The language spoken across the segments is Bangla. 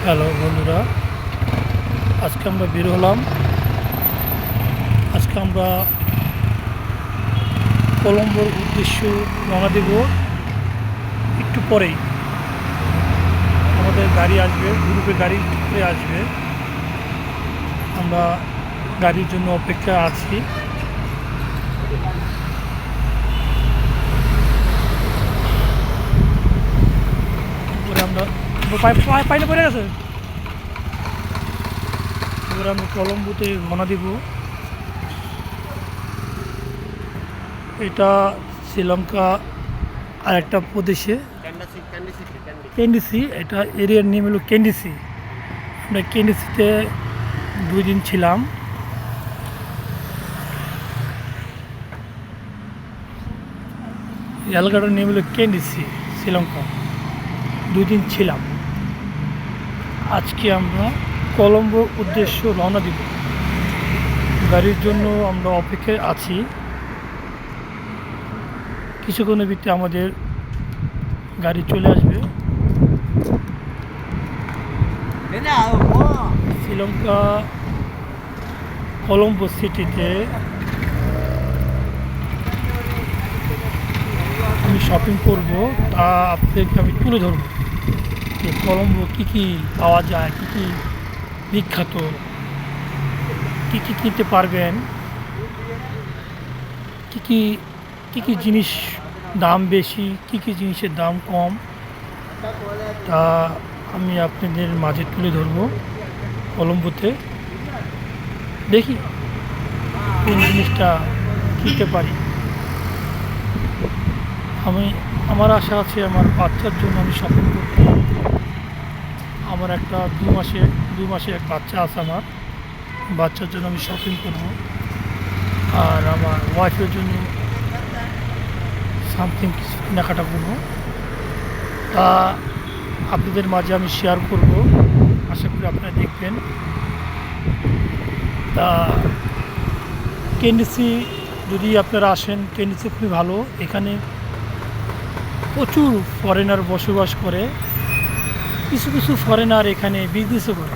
হ্যালো বন্ধুরা, আজকে আমরা বের হলাম। আজকে আমরা কলম্বোর উদ্দেশ্যে রওনা দেব। একটু পরেই আমাদের গাড়ি আসবে, গ্রুপে গাড়ি একটু পরে আসবে। আমরা গাড়ির জন্য অপেক্ষা আছি। পরে আমরা পাইলে পড়ে গেছে। এবার আমরা কলম্বোতে রওনা দেব। এটা শ্রীলঙ্কা আর একটা প্রদেশে কেন্ডিসি, এটা এরিয়ার নেম হলো কেন্ডিসি। আমরা কেন্ডিসিতে 2 দিন ছিলাম। এই এলাকাটার নেম হলো কেন্ডিসি, শ্রীলঙ্কা। 2 দিন ছিলাম। আজকে আমরা কলম্বোর উদ্দেশ্য রওনা দিব। গাড়ির জন্য আমরা অপেক্ষায় আছি। কিছুক্ষণের ভিতরে আমাদের গাড়ি চলে আসবে। শ্রীলঙ্কা কলম্বো সিটিতে আমি শপিং করব, তা আপনাদেরকে আমি তুলে ধরব যে কলম্বো কী কী পাওয়া যায়, কী কী বিখ্যাত, কী কী কিনতে পারবেন, কী কী কী কী জিনিস দাম বেশি, কী কী জিনিসের দাম কম, তা আমি আপনাদের মাঝে তুলে ধরব। কলম্বোতে দেখি কোন জিনিসটা কিনতে পারি। আমার আশা আছে আমার বাচ্চার জন্য আমি শপিং করব। আমার একটা 2 মাসে এক বাচ্চা আছে। আমার বাচ্চার জন্য আমি শপিং করব, আর আমার ওয়াইফের জন্য সামথিং কিছু কেনাকাটা করবো। তা আপনাদের মাঝে আমি শেয়ার করব, আশা করি আপনারা দেখবেন। তা কেন্ডিসি যদি আপনারা আসেন, কেন্ডিসি খুবই ভালো। এখানে প্রচুর ফরেনার বসবাস করে। কিছু কিছু ফরেনার এখানে বিজনেসও করে,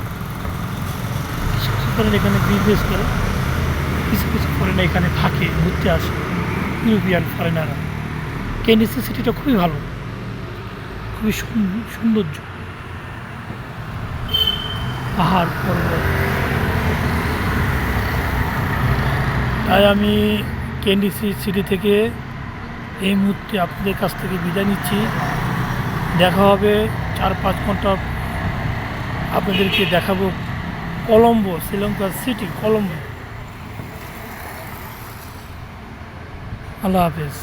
কিছু কিছু ফরেনার এখানে বিজনেস করে, কিছু কিছু ফরেনার এখানে থাকে, ঘুরতে আসে, ইউরোপিয়ান ফরেনাররা। কেন্ডিসি সিটিটা খুবই ভালো, খুবই সৌন্দর্য, পাহাড় পর্বত। তাই আমি কেন্ডিসি সিটি থেকে এই মুহূর্তে আপনাদের কাছ থেকে বিদায় নিচ্ছি। দেখা হবে 4-5 ঘন্টা, আপনাদেরকে দেখাবো কলম্বো, শ্রীলঙ্কার সিটি কলম্বো। আল্লাহ হাফেজ।